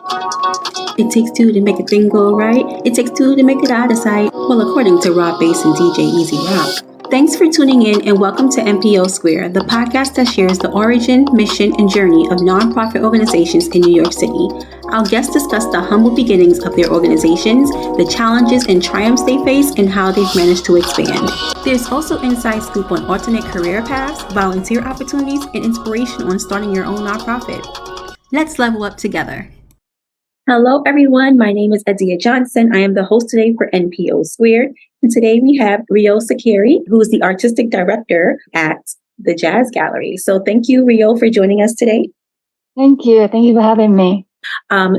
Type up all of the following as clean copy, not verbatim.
It takes two to make a thing go right. It takes two to make it out of sight. Well, according to Rob Bass and DJ Easy Rock. Thanks for tuning in and welcome to NPO Square, the podcast that shares the origin, mission, and journey of nonprofit organizations in New York City. Our guests discuss the humble beginnings of their organizations, the challenges and triumphs they face, and how they've managed to expand. There's also inside scoop on alternate career paths, volunteer opportunities, and inspiration on starting your own nonprofit. Let's level up together. Hello, everyone. My name is Adia Johnson. I am the host today for NPO Squared. And today we have Rio Sakairi, who is the artistic director at the Jazz Gallery. So thank you, Rio, for joining us today. Thank you. Thank you for having me.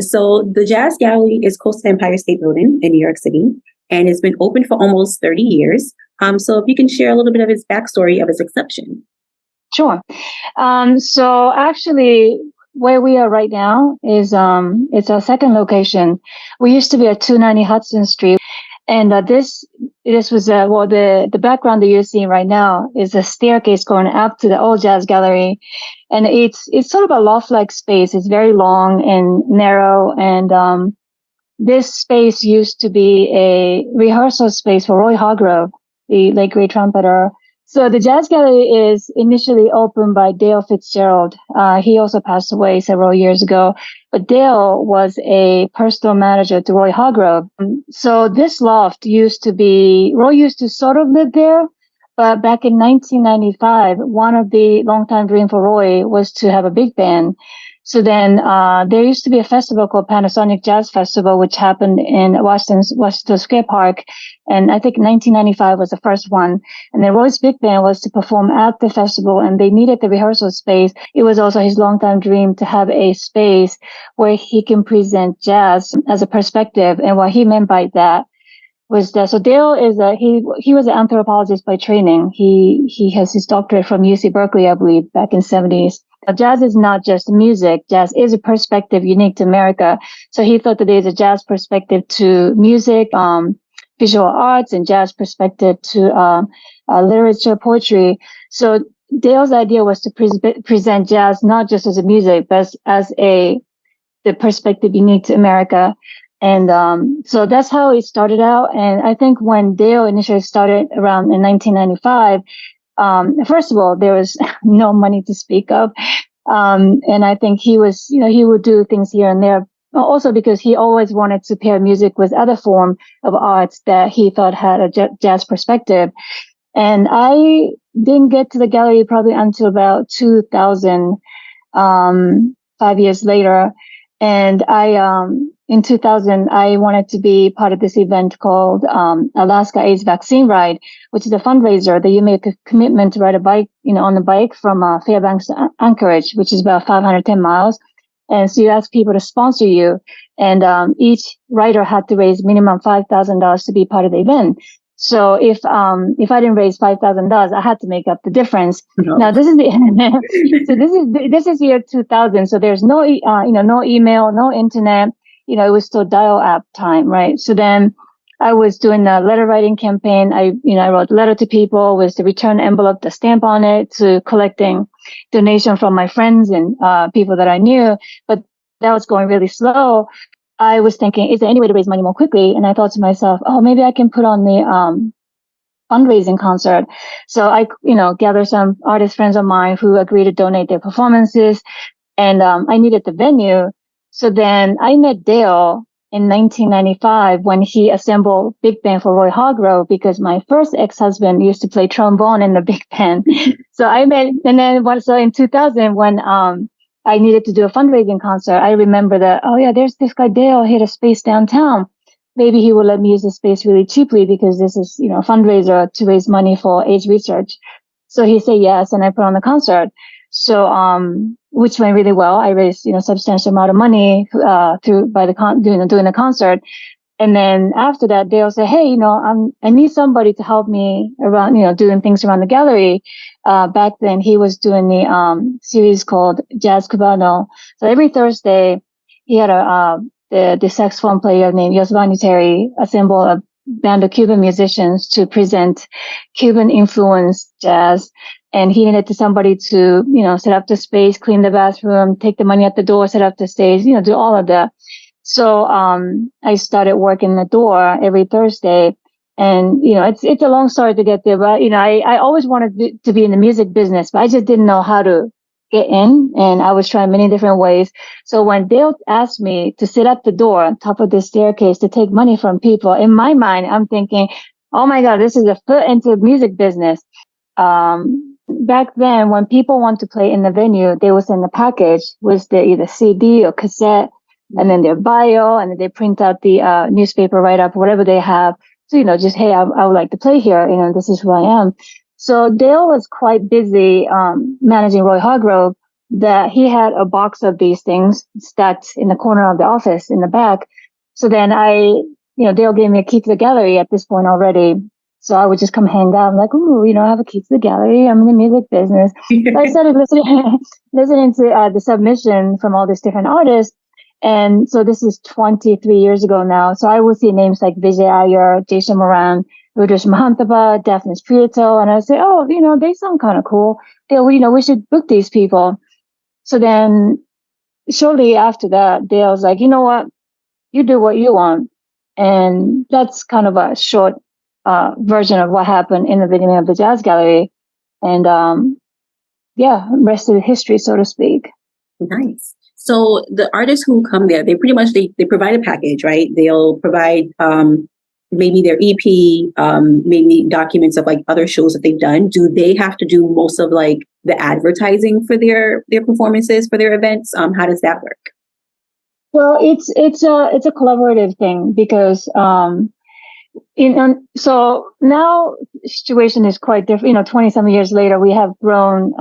So the Jazz Gallery is close to the Empire State Building in New York City, and it's been open for almost 30 years. So if you can share a little bit of its backstory of its inception. Sure. So actually, where we are right now is it's our second location. We used to be at 290 Hudson Street, and this was the background that you're seeing right now is a staircase going up to the old Jazz Gallery, and it's sort of a loft-like space. It's very long and narrow, and this space used to be a rehearsal space for Roy Hargrove, the late great trumpeter. So the Jazz Gallery is initially opened by Dale Fitzgerald. He also passed away several years ago, but Dale was a personal manager to Roy Hargrove. So this loft Roy used to sort of live there, but back in 1995, one of the longtime dream for Roy was to have a big band. So then there used to be a festival called Panasonic Jazz Festival, which happened in Washington Square Park. And I think 1995 was the first one. And then Roy's big band was to perform at the festival, and they needed the rehearsal space. It was also his longtime dream to have a space where he can present jazz as a perspective. And what he meant by that was that, so Dale is he was an anthropologist by training. He has his doctorate from UC Berkeley, I believe, back in the 70s. Jazz is not just music. Jazz is a perspective unique to America. So he thought that there's a jazz perspective to music, visual arts, and jazz perspective to literature, poetry. So Dale's idea was to present jazz not just as a music, but as the perspective unique to America. And so that's how it started out. And I think when Dale initially started around in 1995, first of all, there was no money to speak of. And I think he would do things here and there. Also because he always wanted to pair music with other form of arts that he thought had a jazz perspective. And I didn't get to the gallery probably until about 2000, 5 years later. And in 2000, I wanted to be part of this event called Alaska AIDS Vaccine Ride, which is a fundraiser that you make a commitment to ride a bike, on the bike from Fairbanks to Anchorage, which is about 510 miles. And so you ask people to sponsor you, and each rider had to raise minimum $5,000 to be part of the event. So if I didn't raise $5,000, I had to make up the difference. No. Now this is year 2000. So there's no no email, no internet. It was still dial-up time, right? So then I was doing a letter writing campaign. I wrote a letter to people with the return envelope, the stamp on it, to collecting donation from my friends and people that I knew. But that was going really slow. I was thinking, is there any way to raise money more quickly? And I thought to myself, maybe I can put on the fundraising concert. So I, gathered some artist friends of mine who agreed to donate their performances, and I needed the venue. So then I met Dale in 1995 when he assembled big band for Roy Hargrove, because my first ex-husband used to play trombone in the big band. So I met, and then in 2000 when I needed to do a fundraising concert, I remember that, there's this guy Dale, he had a space downtown. Maybe he will let me use the space really cheaply because this is, a fundraiser to raise money for AIDS research. So he said yes, and I put on the concert. So, which went really well. I raised, substantial amount of money, doing the concert. And then after that, Dale said, hey, I need somebody to help me around, doing things around the gallery. Back then he was doing the, series called Jazz Cubano. So every Thursday he had the saxophone player named Yosvani Terry assemble a band of Cuban musicians to present Cuban influenced jazz. and he needed somebody to, set up the space, clean the bathroom, take the money at the door, set up the stage, do all of that. So I started working the door every Thursday. And, it's a long story to get there, but, I always wanted to be in the music business, but I just didn't know how to get in. And I was trying many different ways. So when Dale asked me to sit at the door on top of the staircase to take money from people, in my mind, I'm thinking, oh my God, this is a foot into the music business. Back then, when people want to play in the venue, they would send a package with the either CD or cassette, and then their bio, and then they print out the newspaper write-up, whatever they have. So, just, hey, I would like to play here. This is who I am. So Dale was quite busy managing Roy Hargrove, that he had a box of these things stacked in the corner of the office in the back. So then Dale gave me a key to the gallery at this point already. So I would just come hang out. I'm like, ooh, I have a key to the gallery. I'm in the music business. So I started listening to the submission from all these different artists. And so this is 23 years ago now. So I would see names like Vijay Iyer, Jason Moran, Rudrash Mahantapa, Daphnis Prieto. And I would say, oh, they sound kind of cool. Dale, we should book these people. So then shortly after that, Dale was like, you know what? You do what you want. And that's kind of a short version of what happened in the beginning of the Jazz Gallery. And rest of the history, so to speak. Nice. So the artists who come there, they pretty much, they provide a package, right? They'll provide maybe their EP, maybe documents of like other shows that they've done. Do they have to do most of like the advertising for their performances, for their events? How does that work? Well, it's a collaborative thing because so now the situation is quite different. 20-some years later, we have grown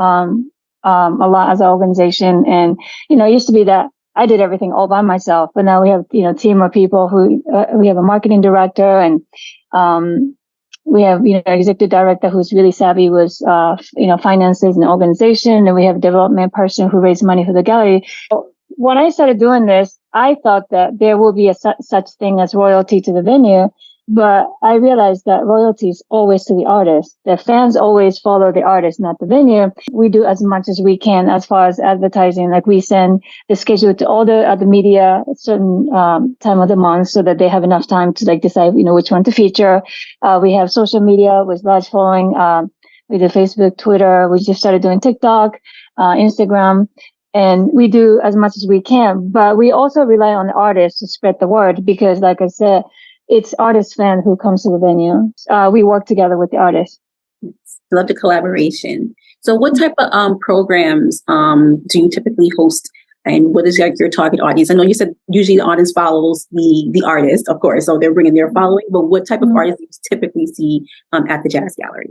a lot as an organization, and it used to be that I did everything all by myself, but now we have a team of people who we have a marketing director, and we have executive director who's really savvy with finances and organization, and we have a development person who raised money for the gallery. When I started doing this, I thought that there will be such thing as royalty to the venue. But I realized that royalty is always to the artist. The fans always follow the artist, not the venue. We do as much as we can as far as advertising. Like we send the schedule to all the other media at a certain time of the month so that they have enough time to like decide, which one to feature. We have social media with large following. We do Facebook, Twitter. We just started doing TikTok, Instagram. And we do as much as we can. But we also rely on the artists to spread the word because, like I said, it's artist fan who comes to the venue. We work together with the artists. Love the collaboration. So what type of programs do you typically host, and what is like your target audience? I know you said usually the audience follows the artist, of course, so they're bringing their following, but what type of artists do you typically see at the Jazz Gallery?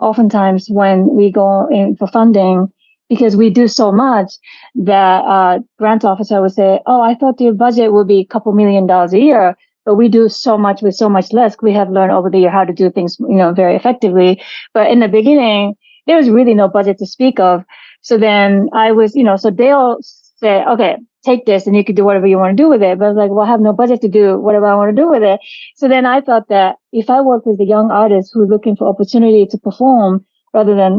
Oftentimes when we go in for funding, because we do so much that grant officer would say, oh, I thought your budget would be a couple $1 million a year. But we do so much with so much less. We have learned over the year how to do things, very effectively. But in the beginning, there was really no budget to speak of. So then I was, so they'll say, okay, take this and you can do whatever you want to do with it. But I was like, well, I have no budget to do whatever I want to do with it. So then I thought that if I work with the young artists who are looking for opportunity to perform rather than,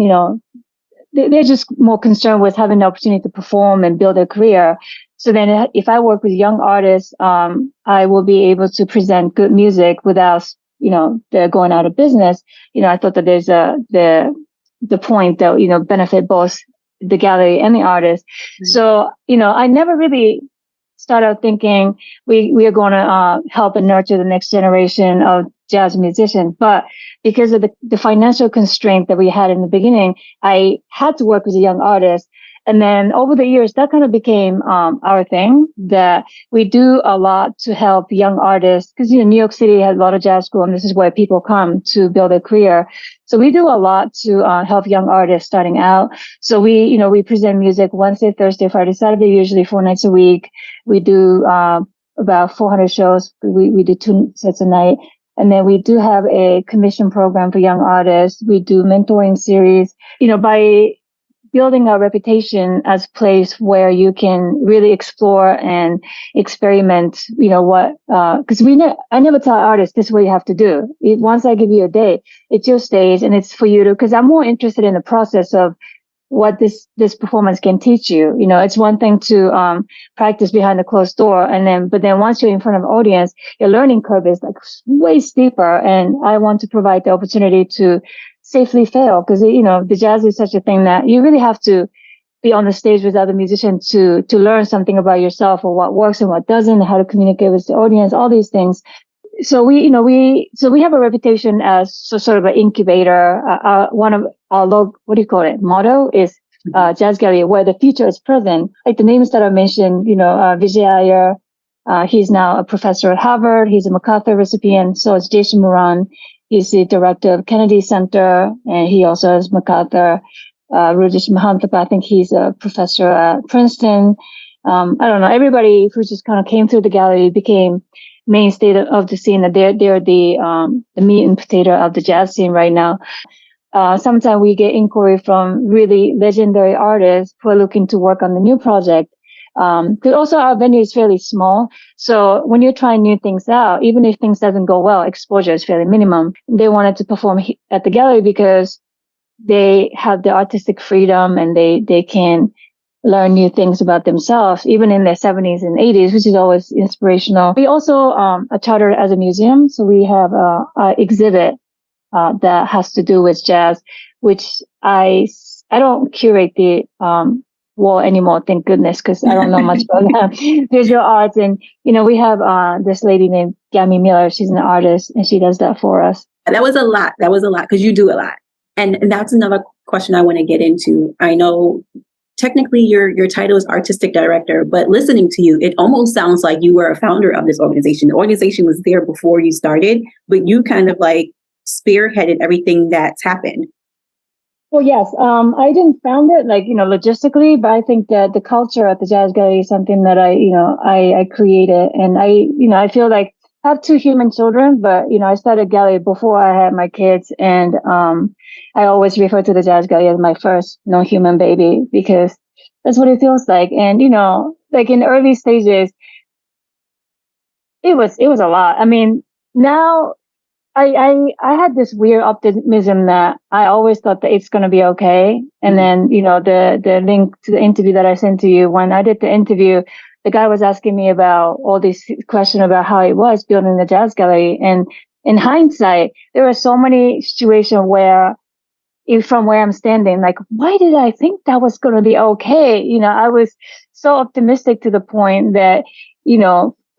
they're just more concerned with having the opportunity to perform and build a career. So then if I work with young artists, I will be able to present good music without, they're going out of business. I thought that there's the point that, benefit both the gallery and the artist. Mm-hmm. So, I never really started out thinking we are going to help and nurture the next generation of jazz musicians. But because of the financial constraint that we had in the beginning, I had to work with a young artist. And then over the years, that kind of became our thing, that we do a lot to help young artists because, New York City has a lot of jazz school, and this is where people come to build a career. So we do a lot to help young artists starting out. So we present music Wednesday, Thursday, Friday, Saturday, usually 4 nights a week. We do about 400 shows. We do 2 sets a night. And then we do have a commission program for young artists. We do mentoring series. By building a reputation as a place where you can really explore and experiment, because I never tell artists this is what you have to do. Once I give you a day, it's your stage and it's for you to, because I'm more interested in the process of what this performance can teach you. It's one thing to practice behind a closed door, but then once you're in front of an audience, your learning curve is like way steeper. And I want to provide the opportunity to safely fail, because the jazz is such a thing that you really have to be on the stage with other musicians to learn something about yourself, or what works and what doesn't, how to communicate with the audience, all these things. So we have a reputation as sort of an incubator. One of our what do you call it? Motto is Jazz Gallery, where the future is present. Like the names that I mentioned, Vijay Iyer, he's now a professor at Harvard. He's a MacArthur recipient. So is Jason Moran. He's the director of Kennedy Center, and he also has MacArthur. Rajesh Mahantapa, I think he's a professor at Princeton. I don't know. Everybody who just kind of came through the gallery became mainstay of the scene. They're the meat and potato of the jazz scene right now. Sometimes we get inquiry from really legendary artists who are looking to work on the new project. Because also our venue is fairly small. So when you're trying new things out, even if things doesn't go well, exposure is fairly minimum. They wanted to perform at the gallery because they have the artistic freedom and they can learn new things about themselves, even in their 70s and 80s, which is always inspirational. We also are chartered as a museum. So we have an exhibit that has to do with jazz, which I don't curate the wall anymore, thank goodness, because I don't know much about visual arts. And, we have this lady named Gami Miller. She's an artist, and she does that for us. That was a lot, because you do a lot. And that's another question I want to get into. I know technically your title is artistic director, but listening to you, it almost sounds like you were a founder of this organization. The organization was there before you started, but you kind of like spearheaded everything that's happened. Well, yes, I didn't found it logistically, but I think that the culture at the Jazz Gallery is something that I created, and I feel like I have 2 human children, but I started gallery before I had my kids, and I always refer to the Jazz Gallery as my first non-human baby, because that's what it feels like. And like in early stages, it was a lot. I mean, now I had this weird optimism that I always thought that it's going to be okay. And then the link to the interview that I sent to you, when I did the interview, the guy was asking me about all these questions about how it was building the Jazz Gallery. And in hindsight, there were so many situations where, from where I'm standing, like, why did I think that was going to be okay? I was so optimistic to the point that,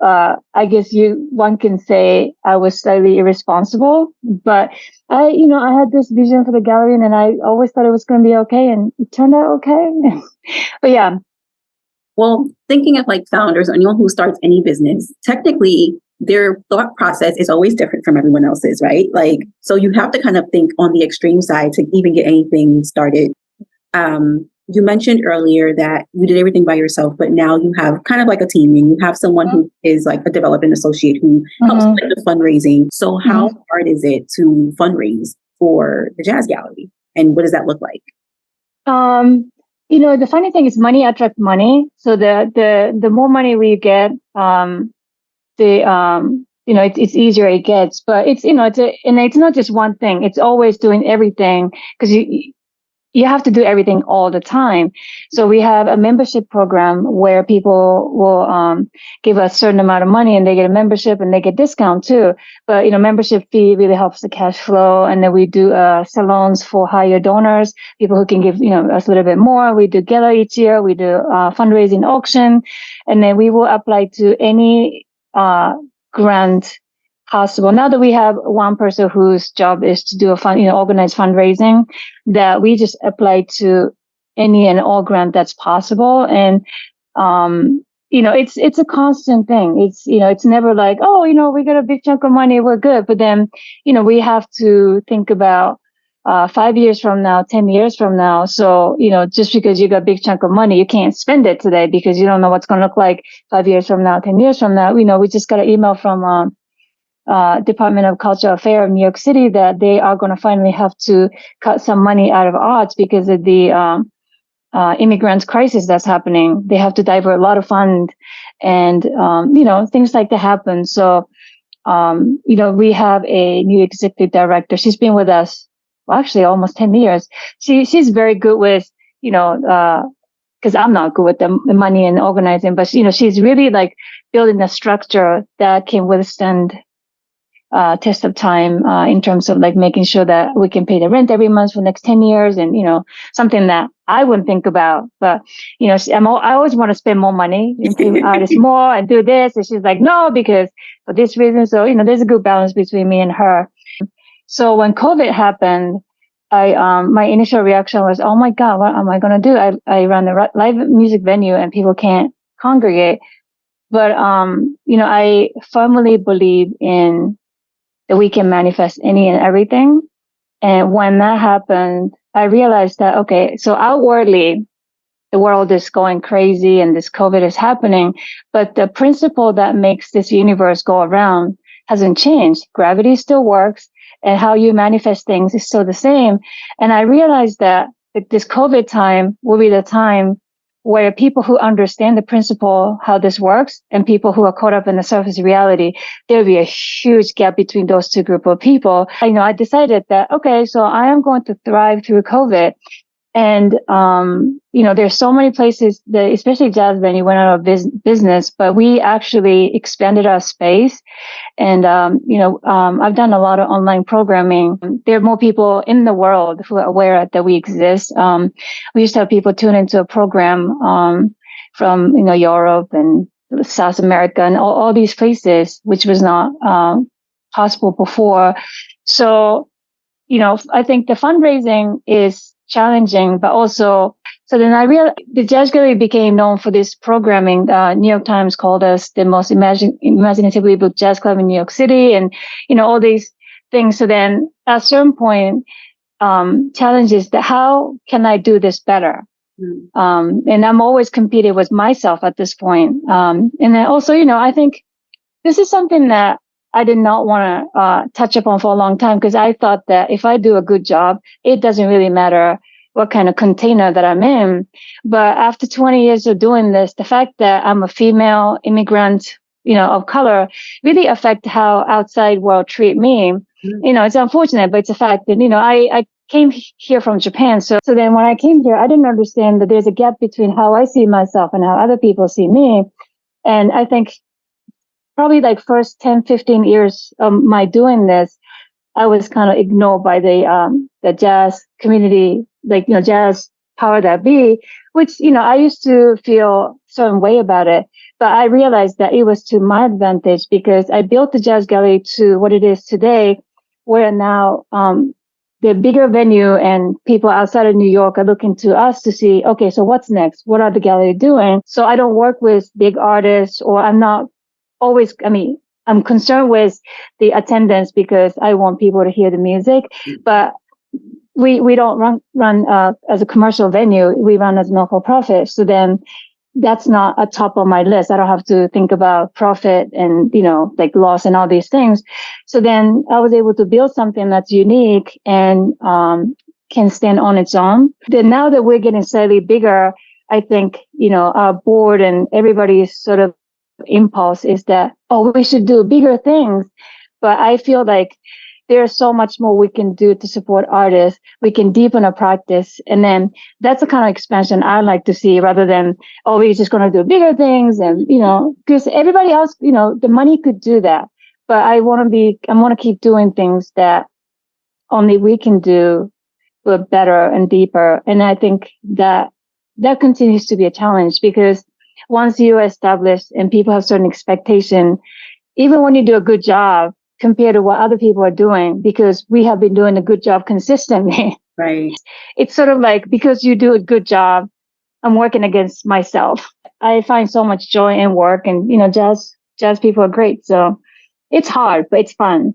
I guess one can say I was slightly irresponsible, but I had this vision for the gallery, and I always thought it was going to be okay, and it turned out okay. But yeah. Well, thinking of like founders or anyone who starts any business, technically their thought process is always different from everyone else's, right? Like, so you have to kind of think on the extreme side to even get anything started. You mentioned earlier that you did everything by yourself, but now you have kind of like a team, and you have someone who is like a development associate who helps with the fundraising. So how hard is it to fundraise for the Jazz Gallery, and what does that look like? The funny thing is money attracts money. So the more money we get, it's easier it gets. But it's it's not just one thing. It's always doing everything, because you have to do everything all the time. So we have a membership program where people will give a certain amount of money, and they get a membership, and they get discount too. But membership fee really helps the cash flow. And then we do salons for higher donors, people who can give us a little bit more. We do gala each year. We do fundraising auction, and then we will apply to any grant possible. Now that we have one person whose job is to do organize fundraising, that we just apply to any and all grant that's possible. And, it's a constant thing. It's never like, we got a big chunk of money, we're good. But then, we have to think about 5 years from now, 10 years from now. So, just because you got a big chunk of money, you can't spend it today because you don't know what's going to look like 5 years from now, 10 years from now. We just got an email from, Department of Cultural Affairs of New York City that they are going to finally have to cut some money out of arts because of the immigrant crisis that's happening. They have to divert a lot of funds, and things like that happen. So we have a new executive director. She's been with us, well, actually almost 10 years. She's very good with, because I'm not good with the money and organizing, but she's really like building a structure that can withstand test of time in terms of like making sure that we can pay the rent every month for the next 10 years, and something that I wouldn't think about. But I always want to spend more money and pay artists more and do this, and she's like, no, because for this reason. So there's a good balance between me and her. So when COVID happened, my initial reaction was, oh my God, what am I going to do? I run a live music venue and people can't congregate. But, I firmly believe in that we can manifest any and everything. And when that happened, I realized that, okay, so outwardly, the world is going crazy and this COVID is happening, but the principle that makes this universe go around hasn't changed. Gravity still works, and how you manifest things is still the same. And I realized that this COVID time will be the time where people who understand the principle, how this works, and people who are caught up in the surface reality, there'll be a huge gap between those two groups of people. I decided that, okay, so I am going to thrive through COVID. And, there's so many places that, especially jazz venue, went out of business, but we actually expanded our space. And, I've done a lot of online programming. There are more people in the world who are aware that we exist. We used to have people tune into a program, from, Europe and South America and all these places, which was not, possible before. So, I think the fundraising is challenging, but also, so then I realized the Jazz Gallery became known for this programming. New York Times called us the most imaginatively booked jazz club in New York City, and, all these things. So then at a certain point, challenges that how can I do this better? And I'm always competing with myself at this point. And then also, I think this is something that I did not want to touch upon for a long time, because I thought that if I do a good job, it doesn't really matter what kind of container that I'm in. But after 20 years of doing this, the fact that I'm a female immigrant, of color, really affect how outside world treat me. It's unfortunate, but it's a fact. And, I came here from Japan. So then when I came here, I didn't understand that there's a gap between how I see myself and how other people see me. And I think probably like first 10, 15 years of my doing this, I was kind of ignored by the jazz community, like, jazz power that be, which, I used to feel a certain way about it. But I realized that it was to my advantage, because I built the Jazz Gallery to what it is today, where now, the bigger venue and people outside of New York are looking to us to see, okay, so what's next? What are the gallery doing? So I don't work with big artists, or I'm not always, I'm concerned with the attendance because I want people to hear the music, but we don't run as a commercial venue. We run as not-for-profit. So then that's not a top of my list. I don't have to think about profit and, like loss and all these things. So then I was able to build something that's unique and, can stand on its own. Then now that we're getting slightly bigger, I think, our board and everybody's sort of impulse is that, oh, we should do bigger things. But I feel like there's so much more we can do to support artists. We can deepen our practice. And then that's the kind of expansion I like to see, rather than, oh, we're just going to do bigger things. And, because everybody else, the money could do that. But I want to keep doing things that only we can do, but better and deeper. And I think that continues to be a challenge, because once you are established and people have certain expectation, even when you do a good job compared to what other people are doing, because we have been doing a good job consistently. Right. It's sort of like, because you do a good job, I'm working against myself. I find so much joy in work, and, jazz people are great. So it's hard, but it's fun.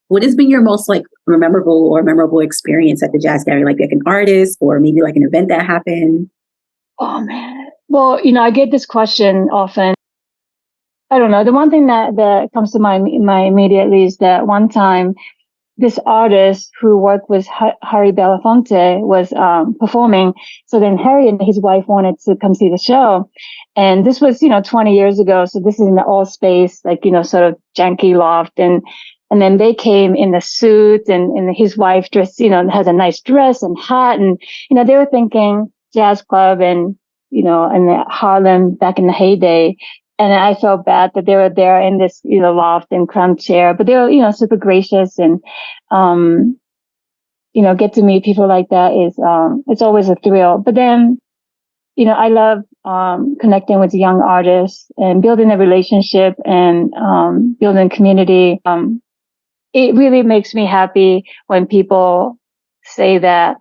What has been your most memorable experience at the Jazz Gallery? Like an artist, or maybe like an event that happened? Oh man. Well, I get this question often. I don't know. The one thing that comes to mind immediately is that one time this artist who worked with Harry Belafonte was performing. So then Harry and his wife wanted to come see the show. And this was, 20 years ago. So this is in the all space, like, sort of janky loft. And then they came in the suit and his wife dressed, has a nice dress and hat. And, they were thinking jazz club and, and Harlem back in the heyday. And I felt bad that they were there in this, loft and cramped chair, but they were, super gracious and, get to meet people like that is, it's always a thrill. But then, I love, connecting with young artists and building a relationship and, building community. It really makes me happy when people say that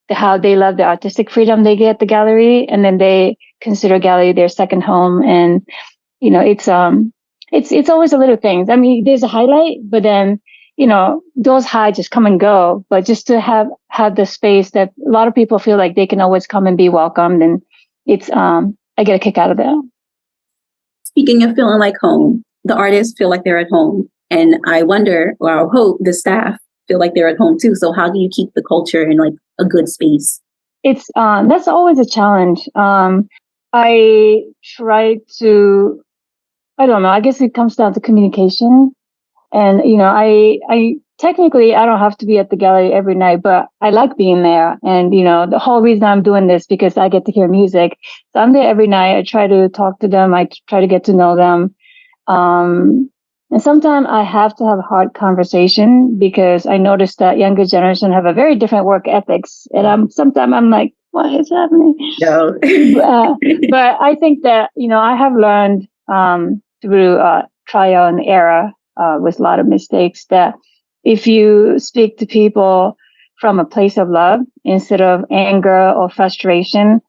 how they love the artistic freedom they get at the gallery, and then they consider gallery their second home. And it's always a little things. I mean, there's a highlight, but then those highs just come and go. But just to have the space that a lot of people feel like they can always come and be welcomed, and it's I get a kick out of that. Speaking of feeling like home, the artists feel like they're at home. And I wonder, or I hope the staff feel like they're at home too. So how do you keep the culture in like a good space? It's that's always a challenge. I try to, I don't know, I guess it comes down to communication. And, I technically, I don't have to be at the gallery every night, but I like being there. And, the whole reason I'm doing this because I get to hear music. So I'm there every night. I try to talk to them. I try to get to know them. And sometimes I have to have a hard conversation because I notice that younger generation have a very different work ethics. And sometimes I'm like, what is happening? No. But I think that, I have learned through trial and error with a lot of mistakes that if you speak to people from a place of love instead of anger or frustration,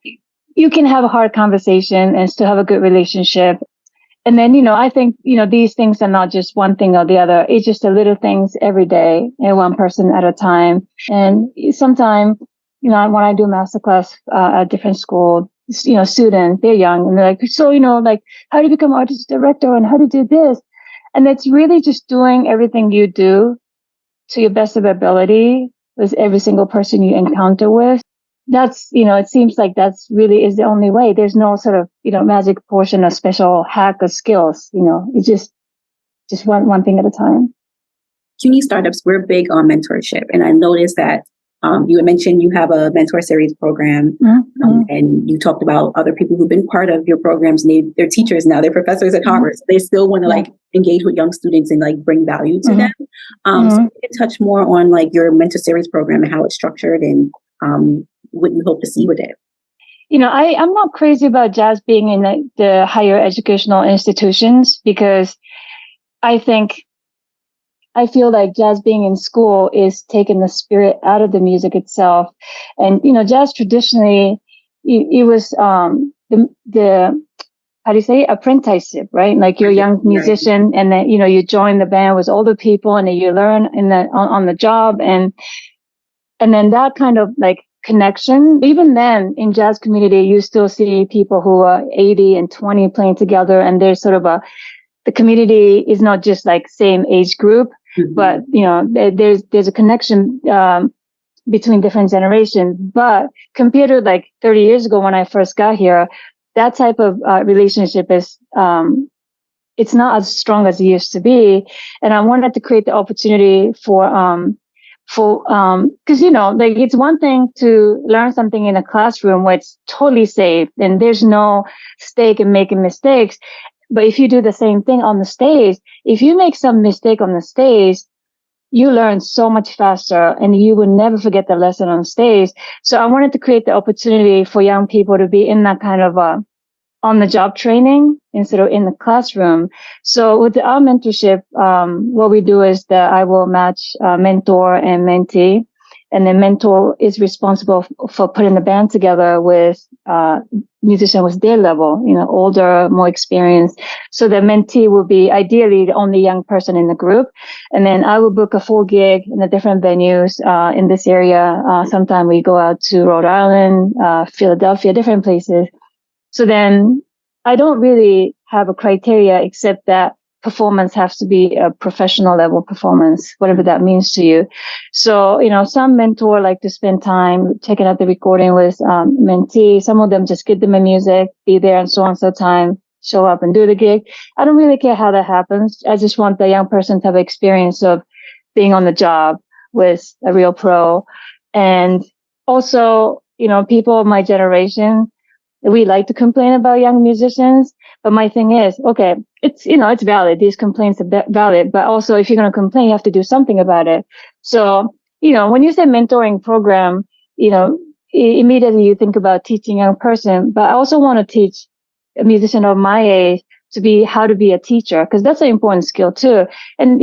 you can have a hard conversation and still have a good relationship. And then, I think, these things are not just one thing or the other. It's just the little things every day and one person at a time. And sometimes, when I do masterclass at a different school, students, they're young and they're like, so, like, how do you become artist director and how do you do this? And it's really just doing everything you do to your best of ability with every single person you encounter with. That's, it seems like that's really is the only way. There's no sort of, magic portion or special hack or skills, it's just one thing at a time. CUNY Startups, we're big on mentorship. And I noticed that you had mentioned you have a mentor series program, and you talked about other people who've been part of your programs, and they're teachers now, they're professors at Harvard. So they still want to like engage with young students and like bring value to them. So you can touch more on like your mentor series program and how it's structured and what you hope to see with it. I'm not crazy about jazz being in the higher educational institutions because I feel like jazz being in school is taking the spirit out of the music itself. And, jazz traditionally, it was the how do you say, apprenticeship, right? Like you're a young musician and then, you join the band with older people and then you learn on the job. And then that kind of like connection, even then in jazz community, you still see people who are 80 and 20 playing together. And there's sort of the community is not just like same age group, but, there's a connection, between different generations. But compared to like 30 years ago when I first got here, that type of relationship is, it's not as strong as it used to be. And I wanted to create the opportunity because, like it's one thing to learn something in a classroom where it's totally safe and there's no stake in making mistakes. But if you do the same thing on the stage, if you make some mistake on the stage, you learn so much faster and you will never forget the lesson on stage. So I wanted to create the opportunity for young people to be in that kind of on the job training instead of in the classroom. So with our mentorship, what we do is that I will match mentor and mentee. And the mentor is responsible for putting the band together with musicians with their level, older, more experienced. So the mentee will be ideally the only young person in the group. And then I will book a full gig in the different venues in this area. Sometimes we go out to Rhode Island, Philadelphia, different places. So then I don't really have a criteria except that performance has to be a professional level performance, whatever that means to you. So, some mentor like to spend time checking out the recording with mentee. Some of them just give them a music, be there and so on so time, show up and do the gig. I don't really care how that happens. I just want the young person to have experience of being on the job with a real pro. And also, people of my generation, we like to complain about young musicians. But my thing is, okay, it's valid. These complaints are valid. But also, if you're going to complain, you have to do something about it. So, when you say mentoring program, immediately you think about teaching a young person. But I also want to teach a musician of my age how to be a teacher, because that's an important skill too. And,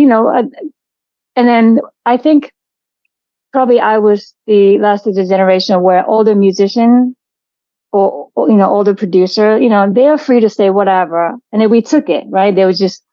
and then I think probably I was the last of the generation where older musician or older producer, they are free to say whatever. And then we took it, right? They would just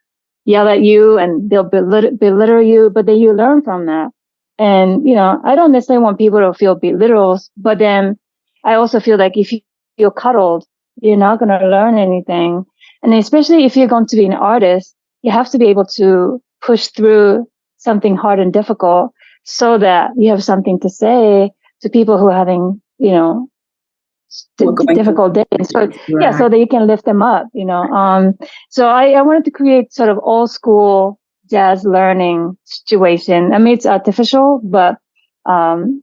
yell at you and they'll belittle you, but then you learn from that. And, I don't necessarily want people to feel belittled, but then I also feel like if you feel cuddled, you're not going to learn anything. And especially if you're going to be an artist, you have to be able to push through something hard and difficult so that you have something to say to people who are having, difficult days. So yeah, so that you can lift them up, So I wanted to create sort of old school jazz learning situation. I mean, it's artificial, but some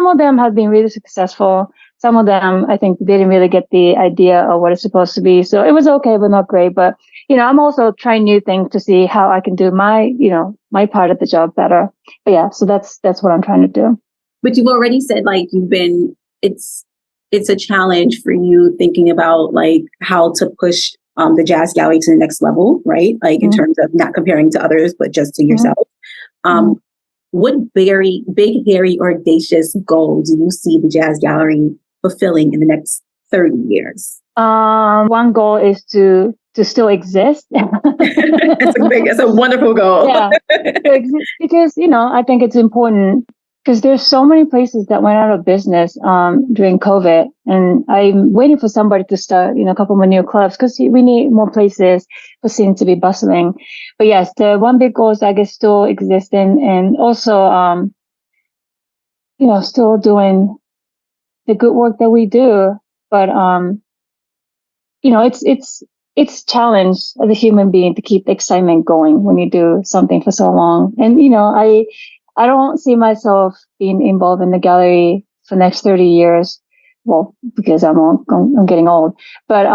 of them have been really successful. Some of them, I think, didn't really get the idea of what it's supposed to be. So it was okay, but not great. But I'm also trying new things to see how I can do my part of the job better. But yeah, so that's what I'm trying to do. But you've already said like it's a challenge for you thinking about like how to push the jazz gallery to the next level, right? Like in terms of not comparing to others, but just to yourself. What big, hairy, or audacious goal do you see the jazz gallery fulfilling in the next 30 years? One goal is to still exist. That's a wonderful goal. Yeah, because I think it's important. Because there's so many places that went out of business during COVID, and I'm waiting for somebody to start, a couple more new clubs because we need more places for scene to be bustling. But yes, the one big goal is I guess still existing, and also still doing the good work that we do. But it's challenge as a human being to keep the excitement going when you do something for so long, and I don't see myself being involved in the gallery for the next 30 years. Well, because I'm getting old, but,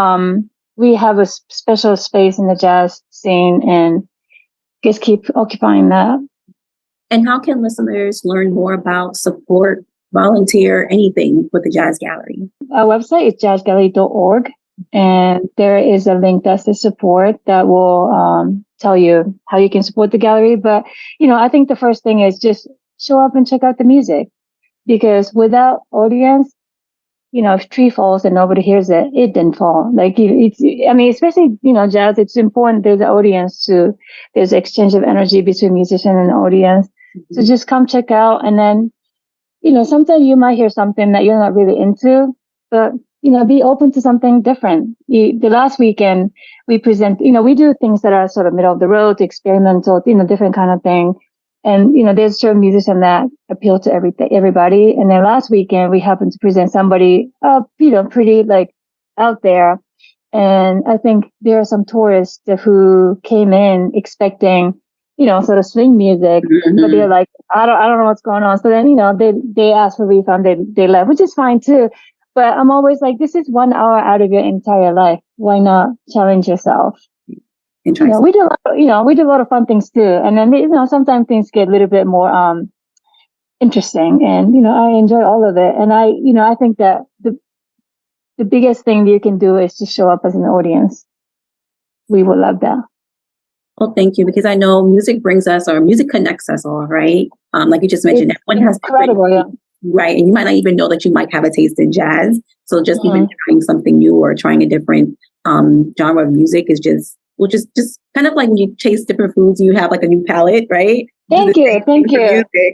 we have a special space in the jazz scene and just keep occupying that. And how can listeners learn more about, support, volunteer, anything with the Jazz Gallery? Our website is jazzgallery.org. And there is a link that says support that will tell you how you can support the gallery. But, I think the first thing is just show up and check out the music, because without audience, if tree falls and nobody hears it, it didn't fall. Like especially, jazz, it's important there's an audience too. There's exchange of energy between musician and audience. Mm-hmm. So just come check out. And then, sometimes you might hear something that you're not really into, but be open to something different. The last weekend we present, we do things that are sort of middle of the road, experimental, different kind of thing. And, there's certain musicians that appeal to everybody. And then last weekend we happened to present somebody, pretty like out there. And I think there are some tourists who came in expecting, sort of swing music, but they're like, I don't know what's going on. So then, they asked for refund, they left, which is fine too. But I'm always like, this is 1 hour out of your entire life. Why not challenge yourself? We do a lot of fun things too. And then, sometimes things get a little bit more interesting, and, I enjoy all of it. And I think that the biggest thing you can do is to show up as an audience. We would love that. Well, thank you, because I know music music connects us all, right? Like you just mentioned, everyone has incredible, yeah. Right. And you might not even know that you might have a taste in jazz. So just even trying something new or trying a different genre of music is just kind of like when you taste different foods, you have like a new palate, right? Thank you.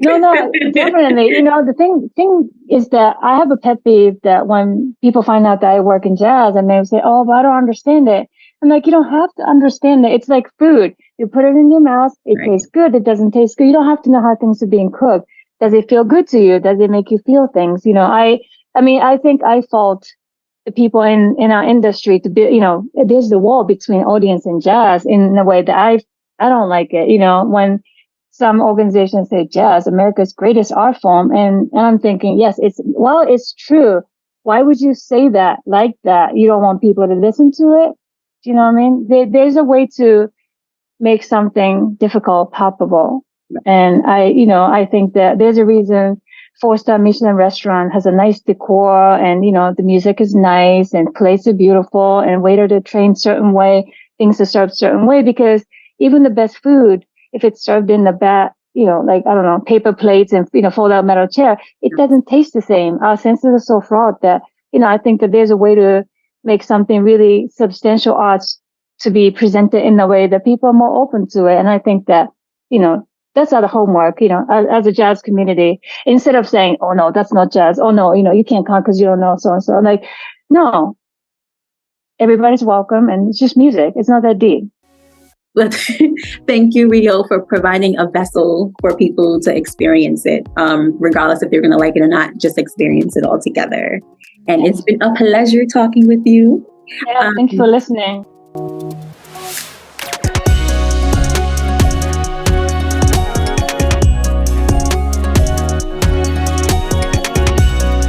No, definitely. The thing is that I have a pet peeve that when people find out that I work in jazz and they say, oh, but I don't understand it. I'm like, you don't have to understand it. It's like food. You put it in your mouth. It Right. tastes good. It doesn't taste good. You don't have to know how things are being cooked. Does it feel good to you? Does it make you feel things? I mean, I think I fault the people in our industry to be, there's the wall between audience and jazz in a way that I don't like it. When some organizations say jazz, America's greatest art form, and I'm thinking, yes, it's true. Why would you say that like that? You don't want people to listen to it. Do you know what I mean? There's a way to make something difficult palpable. And I think that there's a reason 4-star Michelin restaurant has a nice decor and, the music is nice and plates are beautiful and waiters are trained certain way, things are served certain way, because even the best food, if it's served in the bad, like, I don't know, paper plates and, fold out metal chair, it doesn't taste the same. Our senses are so fraught that, I think that there's a way to make something really substantial arts to be presented in a way that people are more open to it. And I think that, that's our homework, as a jazz community, instead of saying, oh no, that's not jazz. Oh no, you can't come because you don't know so and so. Like, no, everybody's welcome and it's just music. It's not that deep. Thank you, Rio, for providing a vessel for people to experience it, regardless if they're going to like it or not, just experience it all together. And it's been a pleasure talking with you. Yeah, thank you for listening.